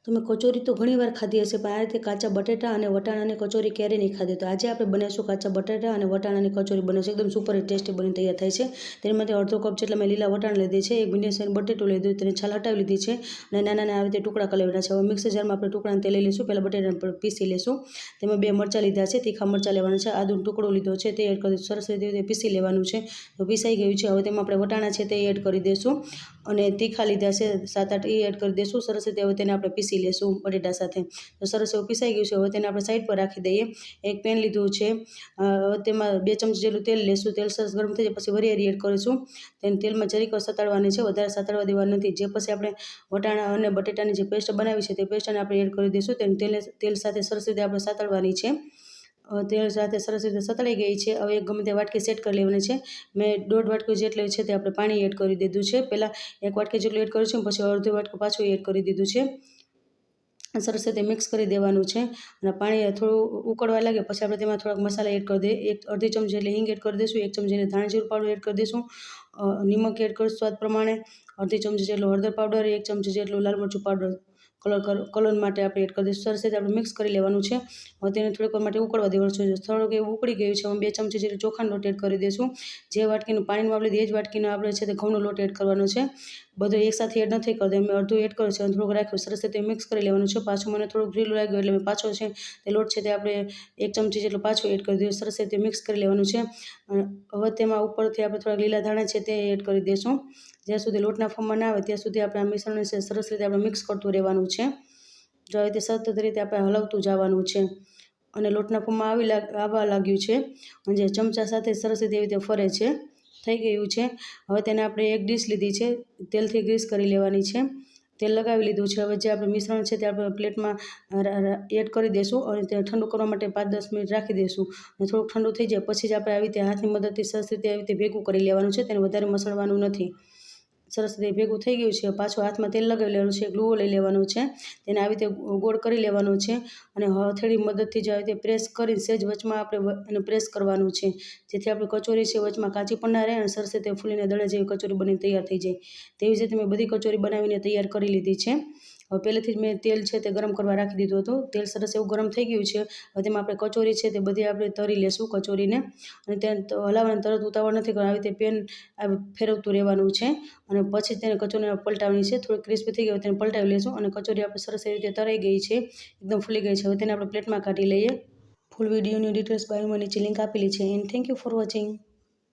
તમે કચોરી તો ઘણીવાર ખાધી હશે, પણ આ રીતે કાચા બટેટા અને વટાણાની કચોરી ક્યારેય નહીં ખાધી. તો આજે આપણે બનાવીશું કાચા બટેટા અને વટાણાની કચોરી બનશે. એકદમ સુપર ટેસ્ટી બની તૈયાર થાય છે. તેની માટે અડધો કપ જેટલા મેં લીલા વટાણા લીધી છે, એક મીડિયમ સાઇઝ બટેટું લીધું, તેને છાલ હટાવી લીધી છે અને નાના નાના આવી રીતે ટુકડા કરી લેવાના છે. હવે મિક્સર જારમાં આપણે ટુકડાને તેલ લઈ લઈશું. પહેલાં બટેટાને પીસી લઈશું. તેમાં 2 મરચાં લીધા છે, તીખા મરચાં લેવાના છે, આદુનો ટુકડો લીધો છે, તે એડ કરી સરસ રીતે પીસી લેવાનું છે. તો પીસાઈ ગયું છે. હવે તેમાં આપણે વટાણા છે તે એડ કરી દઈશું અને તીખા લીધા છે 7-8 એ એડ કરી દઈશું. સરસ રીતે હવે તેને આપણે પીસી લઈશું બટેટા સાથે. તો સરસ એવું પીસાઈ ગયું છે. હવે તેને આપણે સાઈડ પર રાખી દઈએ. એક પેન લીધું છે, તેમાં 2 ચમચી જેટલું તેલ લઈશું. તેલ સરસ ગરમ થઈ જાય પછી વરિયાળી એડ કરીશું. તેને તેલમાં જરીક સતાડવાની છે, વધારે સતાડવા દેવાની નથી. જે પછી આપણે વટાણા અને બટેટાની જે પેસ્ટ બનાવી છે તે પેસ્ટને આપણે એડ કરી દઈશું. તેને તેલ સાથે સરસ રીતે આપણે સતાડવાની છે. તેલ સાથે સરસ રીતે સતળાઈ ગઈ છે. હવે એક ગમે તે વાટકી સેટ કરી લેવાની છે. મેં 1.5 વાટકી જેટલું છે તે આપણે પાણી એડ કરી દીધું છે. પહેલાં 1 વાટકી જેટલું એડ કર્યું છે, પછી અડધો વાટકો પાછું એડ કરી દીધું છે. સરસ રીતે મિક્સ કરી દેવાનું છે અને પાણી થોડું ઉકળવા લાગે પછી આપણે તેમાં થોડાક મસાલા એડ કરી દઈએ. અડધી ચમચી જેટલી હિંગ એડ કરી દઈશું, 1 ચમચી જેટલી ધાણા જીરું પાવડર એડ કરી દઈશું, નિમક એડ કરીશું સ્વાદ પ્રમાણે, અડધી ચમચી જેટલું હળદર પાવડર, 1 ચમચી જેટલું લાલ મરચું પાવડર કલર માટે આપણે એડ કરી દઈશું. સરસ રીતે આપણે મિક્સ કરી લેવાનું છે. હવે તેને થોડીક વાર માટે ઉકળવા દેવાનું છે. થોડુંક એવું ઉકળી ગયું છે. 2 ચમચી જેટલું ચોખાનો લોટ એડ કરી દઈશું. જે વાટકીનું પાણીનું આપણે એ જ વાટકીનો આપણે છે તે ઘઉંનો લોટ એડ કરવાનો છે. બધું એકસાથે એડ નથી કરતો, મેં અડધું એડ કર્યું છે અને થોડુંક રાખ્યું. સરસ રીતે મિક્સ કરી લેવાનું છે. પાછું મને થોડુંક ઢીલું લાગ્યું એટલે મેં પાછો છે તે લોટ છે તે આપણે 1 ચમચી જેટલું પાછું એડ કરી દઈશું. સરસ રીતે મિક્સ કરી લેવાનું છે. હવે તેમાં ઉપરથી આપણે થોડાક લીલા ધાણા છે તે એડ કરી દઈશું. જ્યાં સુધી લોટના ફોર્મમાં ના આવે ત્યાં સુધી આપણે આ મિશ્રણને સરસ રીતે આપણે મિક્સ કરતું રહેવાનું છે. જો આવી રીતે સતત રીતે આપણે હલાવતું જવાનું છે અને લોટના ફોર્મમાં આવવા લાગ્યું છે અને જે ચમચા સાથે સરસ રીતે એવી રીતે ફરે છે, થઈ ગયું છે. હવે તેને આપણે એક ડીશ લીધી છે, તેલથી ગ્રીસ કરી લેવાની છે. તેલ લગાવી લીધું છે. હવે જે આપણે મિશ્રણ છે તે આપણે પ્લેટમાં એડ કરી દઈશું અને તેને ઠંડુ કરવા માટે 5-10 મિનિટ રાખી દઈશું. અને થોડુંક ઠંડુ થઈ જાય પછી જ આપણે આવી રીતે હાથની મદદથી સરસ રીતે આવી રીતે ભેગું કરી લેવાનું છે. તેને વધારે મસળવાનું નથી. સરસ રીતે ભેગું થઈ ગયું છે. પાછું હાથમાં તેલ લગાવી લેવાનું છે, ગ્લુઓ લઈ લેવાનું છે, તેને આવી રીતે ગોળ કરી લેવાનું છે અને હથેળી મદદથી જ આવી રીતે પ્રેસ કરી સહેજ વચમાં આપણે એને પ્રેસ કરવાનું છે, જેથી આપણી કચોરી છે વચમાં કાચી પણ ના રહે અને સરસ રીતે ફૂલીને દડા જેવી કચોરી બની તૈયાર થઈ જાય. તેવી જ રીતે મેં બધી કચોરી બનાવીને તૈયાર કરી લીધી છે. હવે પહેલેથી જ મેં તેલ છે તે ગરમ કરવા રાખી દીધું હતું. તેલ સરસ એવું ગરમ થઈ ગયું છે. હવે તેમાં આપણે કચોરી છે તે બધી આપણે તળી લેશું કચોરીને અને તેને હલાવવાનું તરત ઉતાવળ નથી કરવાનું. આવી રીતે પેન ફેરવતું રહેવાનું છે અને પછી તેને કચોરીને પલટાવવાની છે. થોડી ક્રિસ્પી થઈ ગઈ તેને પલટાવી લઈશું અને કચોરી આપણે સરસ એવી રીતે તળાઈ ગઈ છે, એકદમ ફૂલી ગઈ છે. હવે તેને આપણે પ્લેટમાં કાઢી લઈએ. ફૂલ વિડીયોની ડિટેલ્સ બાયોમાં નીચે લિંક આપેલી છે. And thank you for watching.